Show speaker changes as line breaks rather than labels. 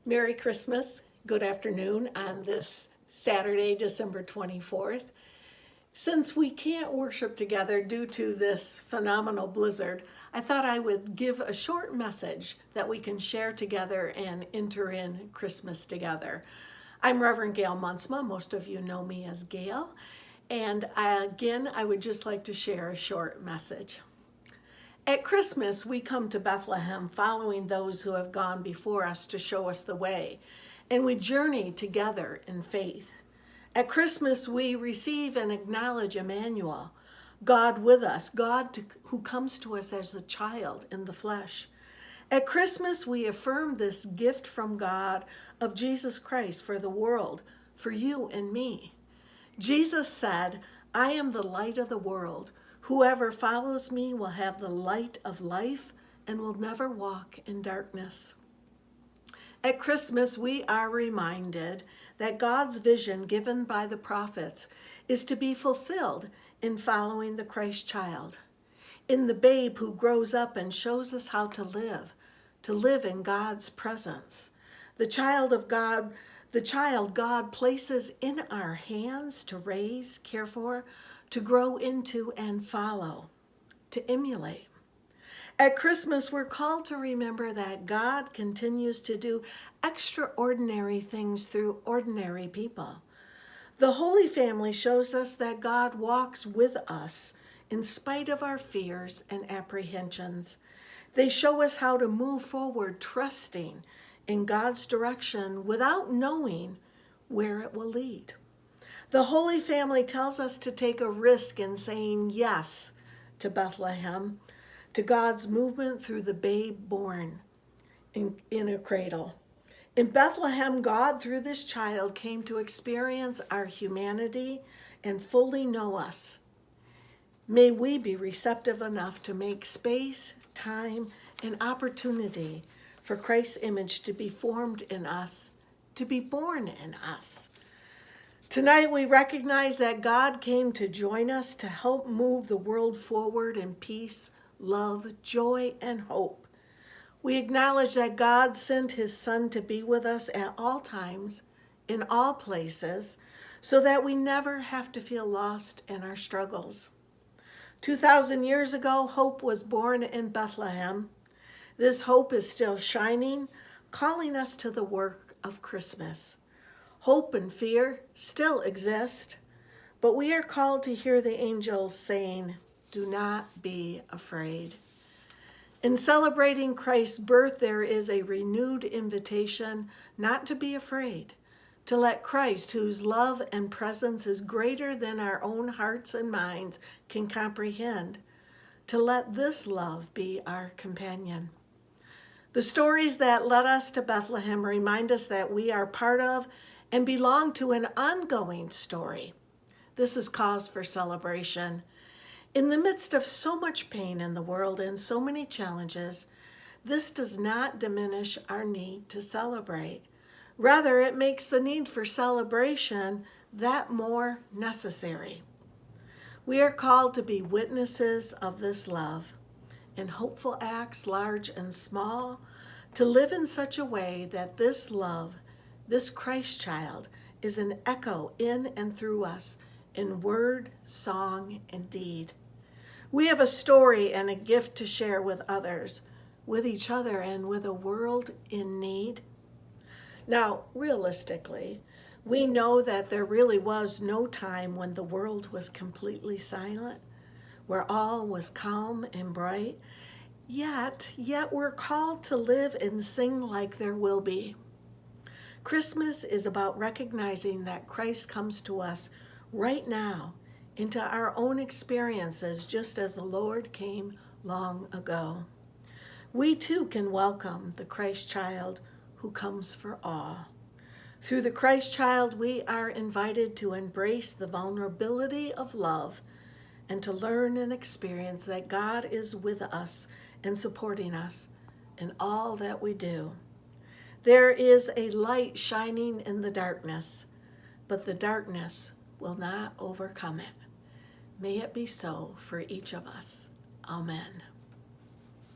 Merry Christmas. Good afternoon on this Saturday, December 24th. Since we can't worship together due to this phenomenal blizzard, I thought I would give a short message that we can share together and enter in Christmas together. I'm Reverend Gail Monsma. Most of you know me as Gail. And I would just like to share a short message. At Christmas, we come to Bethlehem following those who have gone before us to show us the way, and we journey together in faith. At Christmas, we receive and acknowledge Emmanuel, God with us, who comes to us as a child in the flesh. At Christmas, we affirm this gift from God of Jesus Christ for the world, for you and me. Jesus said, "I am the light of the world. Whoever follows me will have the light of life and will never walk in darkness." At Christmas, we are reminded that God's vision given by the prophets is to be fulfilled in following the Christ child, in the babe who grows up and shows us how to live in God's presence. The child God places in our hands to raise, care for, to grow into and follow, to emulate. At Christmas, we're called to remember that God continues to do extraordinary things through ordinary people. The Holy Family shows us that God walks with us in spite of our fears and apprehensions. They show us how to move forward, trusting in God's direction without knowing where it will lead. The Holy Family tells us to take a risk in saying yes to Bethlehem, to God's movement through the babe born in a cradle. In Bethlehem, God, through this child, came to experience our humanity and fully know us. May we be receptive enough to make space, time, and opportunity for Christ's image to be formed in us, to be born in us. Tonight we recognize that God came to join us to help move the world forward in peace, love, joy, and hope. We acknowledge that God sent his Son to be with us at all times, in all places, so that we never have to feel lost in our struggles. 2,000 years ago, hope was born in Bethlehem. This hope is still shining, calling us to the work of Christmas. Hope and fear still exist, but we are called to hear the angels saying, "Do not be afraid." In celebrating Christ's birth, there is a renewed invitation not to be afraid, to let Christ, whose love and presence is greater than our own hearts and minds can comprehend, to let this love be our companion. The stories that led us to Bethlehem remind us that we are part of and belong to an ongoing story. This is cause for celebration. In the midst of so much pain in the world and so many challenges, this does not diminish our need to celebrate. Rather, it makes the need for celebration that more necessary. We are called to be witnesses of this love in hopeful acts, large and small, to live in such a way that this love, this Christ child, is an echo in and through us in word, song, and deed. We have a story and a gift to share with others, with each other, and with a world in need. Now, realistically, we know that there really was no time when the world was completely silent, where all was calm and bright. Yet we're called to live and sing like there will be. Christmas is about recognizing that Christ comes to us right now into our own experiences, just as the Lord came long ago. We too can welcome the Christ child who comes for all. Through the Christ child, we are invited to embrace the vulnerability of love and to learn and experience that God is with us and supporting us in all that we do. There is a light shining in the darkness, but the darkness will not overcome it. May it be so for each of us. Amen.